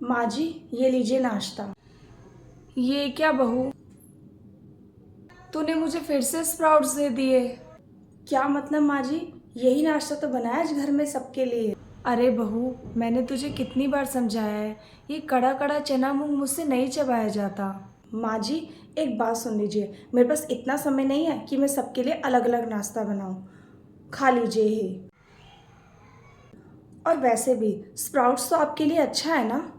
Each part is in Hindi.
माँ जी, ये लीजिए नाश्ता। ये क्या बहू, तूने मुझे फिर से स्प्राउट्स दे दिए? क्या मतलब माँ जी, यही नाश्ता तो बनाया आज घर में सबके लिए। अरे बहू, मैंने तुझे कितनी बार समझाया है, ये कड़ा कड़ा चना मूंग मुझसे नहीं चबाया जाता। माँ जी, एक बात सुन लीजिए, मेरे पास इतना समय नहीं है कि मैं सबके लिए अलग अलग नाश्ता बनाऊं। खा लीजिए ही। और वैसे भी स्प्राउट्स तो आपके लिए अच्छा है ना,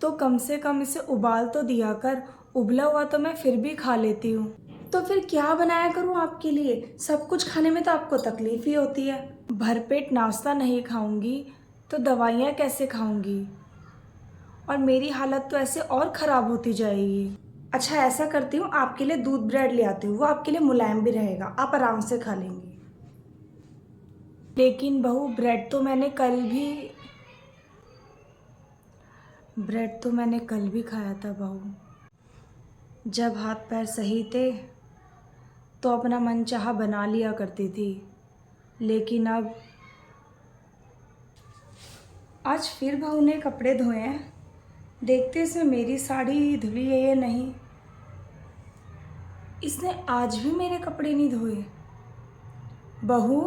तो कम से कम इसे उबाल तो दिया कर। उबला हुआ तो मैं फिर भी खा लेती हूँ। तो फिर क्या बनाया करूँ आपके लिए? सब कुछ खाने में तो आपको तकलीफ ही होती है। भरपेट नाश्ता नहीं खाऊंगी तो दवाइयाँ कैसे खाऊंगी? और मेरी हालत तो ऐसे और ख़राब होती जाएगी। अच्छा, ऐसा करती हूँ, आपके लिए दूध ब्रेड ले आती हूँ, वो आपके लिए मुलायम भी रहेगा, आप आराम से खा लेंगी। लेकिन बहू, ब्रेड तो मैंने कल भी खाया था बहू। जब हाथ पैर सही थे तो अपना मन चाहा बना लिया करती थी, लेकिन अब आज फिर बहू ने कपड़े धोए हैं। देखते इसमें मेरी साड़ी धुली है या नहीं। इसने आज भी मेरे कपड़े नहीं धोए। बहू,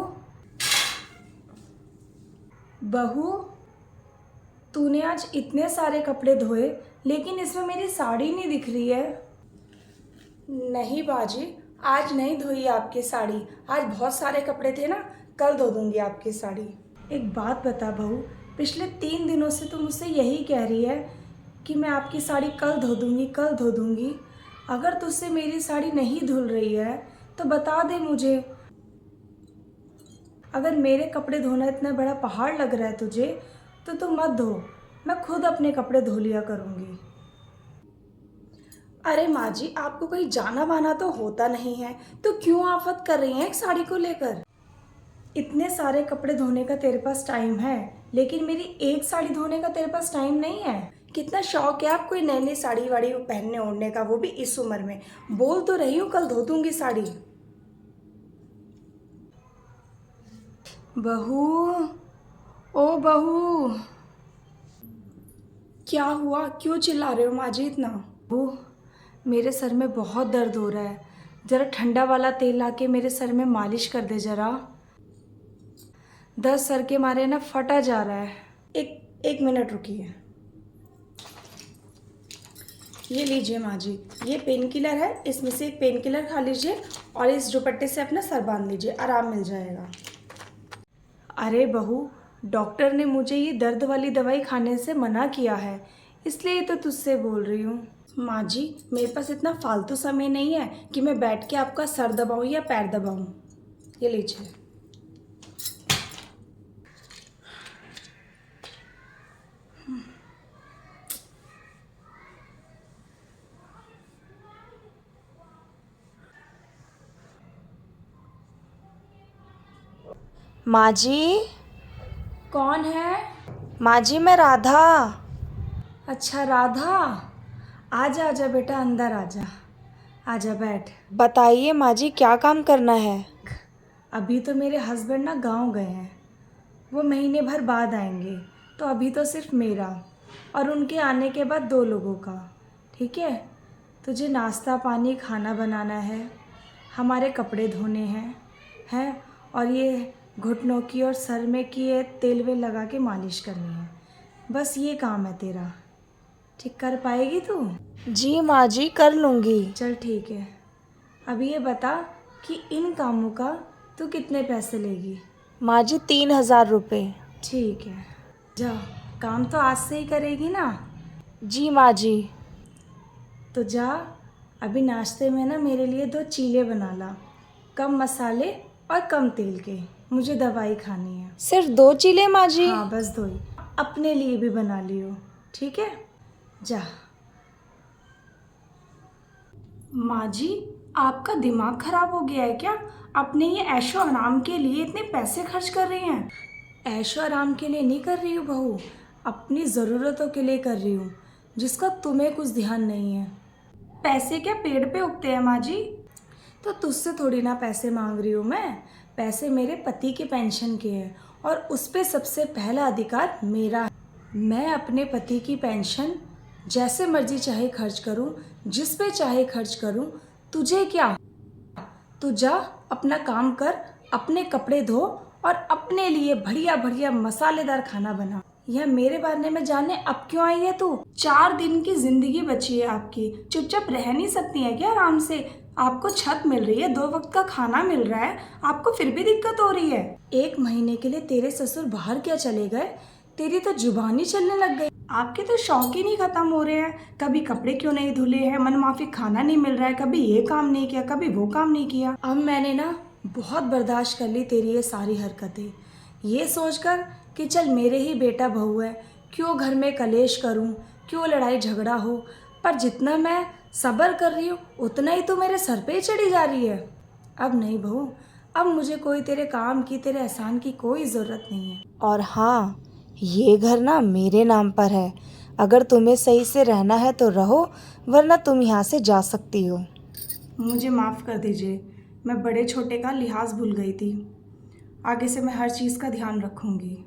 बहू, तूने आज इतने सारे कपड़े धोए लेकिन इसमें मेरी साड़ी नहीं दिख रही है। नहीं बाजी, आज नहीं धोई आपकी साड़ी। आज बहुत सारे कपड़े थे ना, कल धो दूंगी आपकी साड़ी। एक बात बता बहू, पिछले 3 दिनों से तू मुझसे यही कह रही है कि मैं आपकी साड़ी कल धो दूंगी, कल धो दूंगी। अगर तुझसे मेरी साड़ी नहीं धुल रही है तो बता दे मुझे। अगर मेरे कपड़े धोना इतना बड़ा पहाड़ लग रहा है तुझे तो तू मत धो, मैं खुद अपने कपड़े धो लिया करूँगी। अरे माँ जी, आपको कहीं जाना वाना तो होता नहीं है, तो क्यों आफत कर रही हैं एक साड़ी को लेकर? इतने सारे कपड़े धोने का तेरे पास टाइम है, लेकिन मेरी एक साड़ी धोने का तेरे पास टाइम नहीं है। कितना शौक है आपको नई नई साड़ी वाड़ी पहनने ओढ़ने का, वो भी इस उम्र में। बोल तो रही हूँ कल धो दूंगी साड़ी। बहू, ओ बहू, क्या हुआ? क्यों चिल्ला रहे हो माँ जी इतना? बहू, मेरे सर में बहुत दर्द हो रहा है, ज़रा ठंडा वाला तेल लाके मेरे सर में मालिश कर दे ज़रा। दर्द सर के मारे ना फटा जा रहा है। एक मिनट रुकिए। ये लीजिए माँ जी, ये पेन किलर है, इसमें से एक पेन किलर खा लीजिए और इस दुपट्टे से अपना सर बांध लीजिए, आराम मिल जाएगा। अरे बहू, डॉक्टर ने मुझे ये दर्द वाली दवाई खाने से मना किया है, इसलिए तो तुझसे बोल रही हूँ। माँ जी, मेरे पास इतना फालतू समय नहीं है कि मैं बैठ के आपका सर दबाऊँ या पैर दबाऊँ। ये लीजिए। माँ जी। कौन है? माँ जी, मैं राधा। अच्छा राधा, आजा आजा बेटा, अंदर आजा, आजा बैठ। बताइए माँ जी, क्या काम करना है? अभी तो मेरे हस्बैंड ना गांव गए हैं, वो महीने भर बाद आएंगे, तो अभी तो सिर्फ मेरा और उनके आने के बाद 2 लोगों का। ठीक है, तुझे नाश्ता पानी खाना बनाना है, हमारे कपड़े धोने हैं और ये घुटनों की और सर में की ये तेल वेल लगा के मालिश करनी है। बस ये काम है तेरा। ठीक कर पाएगी तू? जी माँ जी, कर लूँगी। चल ठीक है। अभी ये बता कि इन कामों का तू कितने पैसे लेगी? माँ जी, 3,000 रुपये। ठीक है, जा, काम तो आज से ही करेगी ना? जी माँ जी। तो जा, अभी नाश्ते में ना मेरे लिए 2 चीले बना ला, कम मसाले और कम तेल के, मुझे दवाई खानी है। सिर्फ 2 चीले माँ जी? हाँ बस 2 ही, अपने लिए भी बना लियो, ठीक है? जा। माँ जी, आपका दिमाग खराब हो गया है क्या? अपने ये ऐशो आराम के लिए इतने पैसे खर्च कर रही हैं? ऐशो आराम के लिए नहीं कर रही हूँ बहू, अपनी ज़रूरतों के लिए कर रही हूँ, जिसका तुम्हें कुछ ध्यान नहीं है। पैसे क्या पेड़ पे उगते हैं माँ जी? तो तुझसे थोड़ी ना पैसे मांग रही हूँ मैं, पैसे मेरे पति के पेंशन के हैं और उस पे सबसे पहला अधिकार मेरा है। मैं अपने पति की पेंशन जैसे मर्जी चाहे खर्च करूं, जिस पे चाहे खर्च करूं, तुझे क्या? तू जा अपना काम कर, अपने कपड़े धो और अपने लिए बढ़िया बढ़िया मसालेदार खाना बना। यह मेरे बारे में जानने अब क्यों आई है तू? 4 दिन की जिंदगी बची है आपकी, चुपचाप रह नहीं सकती है क्या आराम से? आपको छत मिल रही है, 2 वक्त का खाना मिल रहा है, आपको फिर भी दिक्कत हो रही है। 1 महीने के लिए तेरे ससुर बाहर क्या चले गए, तेरी तो जुबानी चलने लग गई। आपके तो शौक ही नहीं खत्म हो रहे हैं। कभी कपड़े क्यों नहीं धुले हैं, मनमाफिक खाना नहीं मिल रहा है, कभी ये काम नहीं किया, कभी वो काम नहीं किया। अब मैंने ना बहुत बर्दाश्त कर ली तेरी ये सारी हरकतें, ये सोचकर कि चल मेरे ही बेटा बहू है, क्यों घर में कलेश करूं, क्यों लड़ाई झगड़ा हो। पर जितना मैं सब्र कर रही हूँ उतना ही तो मेरे सर पे ही चढ़ी जा रही है। अब नहीं बहू, अब मुझे कोई तेरे काम की, तेरे एहसान की कोई ज़रूरत नहीं है। और हाँ, ये घर ना मेरे नाम पर है। अगर तुम्हें सही से रहना है तो रहो, वरना तुम यहाँ से जा सकती हो। मुझे माफ़ कर दीजिए, मैं बड़े छोटे का लिहाज भूल गई थी। आगे से मैं हर चीज़ का ध्यान रखूँगी।